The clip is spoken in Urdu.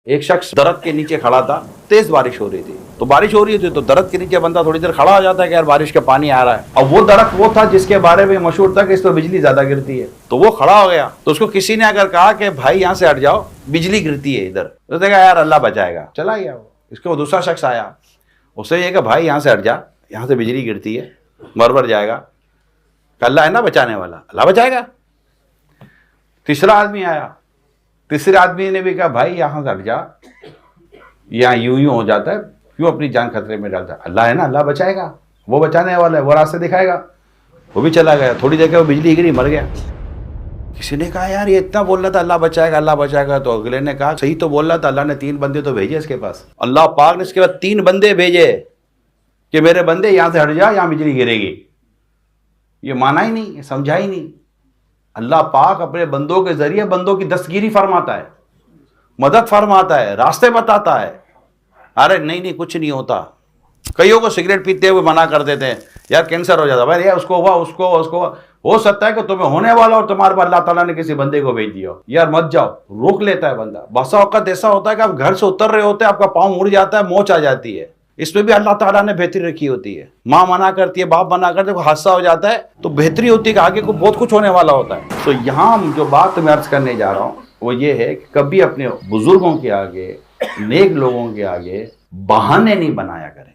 ایک شخص درخت کے نیچے کھڑا تھا، تیز بارش ہو رہی تھی، تو بارش ہو رہی تھی تو درخت کے نیچے بندہ تھوڑی دیر کھڑا ہو جاتا ہے کہ یار بارش کا پانی آ رہا ہے. اور وہ درخت وہ تھا جس کے بارے میں مشہور تھا کہ اس پہ بجلی زیادہ گرتی ہے، تو وہ کھڑا ہو گیا. تو اس کو کسی نے اگر کہا کہ بھائی یہاں سے ہٹ جاؤ بجلی گرتی ہے ادھر، تو دیکھا یار اللہ بچائے گا، چلا گیا وہ. اس کو دوسرا شخص آیا، اس نے یہ کہ بھائی یہاں سے ہٹ جا، یہاں سے بجلی گرتی ہے، مر جائے گا. اللہ ہے نا بچانے والا، اللہ بچائے گا. تیسرا آدمی آیا، تیسرے آدمی نے بھی کہا بھائی یہاں سے ہٹ جا، یہاں یوں ہو جاتا ہے، کیوں اپنی جان خطرے میں ڈالتا ہے، اللہ ہے نا اللہ بچائے گا، وہ بچانے والا ہے، وہ راستے دکھائے گا. وہ بھی چلا گیا، تھوڑی دیر کے وہ بجلی گری، مر گیا. کسی نے کہا یار یہ اتنا بول رہا تھا اللہ بچائے گا اللہ بچائے گا، تو اگلے نے کہا صحیح تو بول رہا تھا، اللہ نے 3 بندے تو بھیجے اس کے پاس. اللہ پاک نے اس کے بعد 3 بندے بھیجے کہ میرے بندے یہاں سے ہٹ جا، یہاں بجلی گرے گی. یہ مانا ہی نہیں، یہ سمجھا ہی نہیں. اللہ پاک اپنے بندوں کے ذریعے بندوں کی دستگیری فرماتا ہے، مدد فرماتا ہے، راستے بتاتا ہے. ارے نہیں کچھ نہیں ہوتا. کئیوں کو سگریٹ پیتے ہوئے منع کر دیتے ہیں، یار کینسر ہو جاتا ہے، بھائی اس کو ہوا اس کو ہوا. ہو سکتا ہے کہ تمہیں ہونے والا اور تمہارے پر اللہ تعالیٰ نے کسی بندے کو بھیج دیا ہو، یار مت جاؤ، روک لیتا ہے بندہ. بسا اوقات ایسا ہوتا ہے کہ آپ گھر سے اتر رہے ہوتے ہیں، آپ کا پاؤں مڑ جاتا ہے، موچ آ جاتی ہے، اس میں بھی اللہ تعالیٰ نے بہتری رکھی ہوتی ہے. ماں منع کرتی ہے، باپ منع کرتے ہیں، کوئی حادثہ ہو جاتا ہے تو بہتری ہوتی ہے کہ آگے کو بہت کچھ ہونے والا ہوتا ہے. تو یہاں جو بات میں عرض کرنے جا رہا ہوں وہ یہ ہے کہ کبھی اپنے بزرگوں کے آگے، نیک لوگوں کے آگے بہانے نہیں بنایا کریں.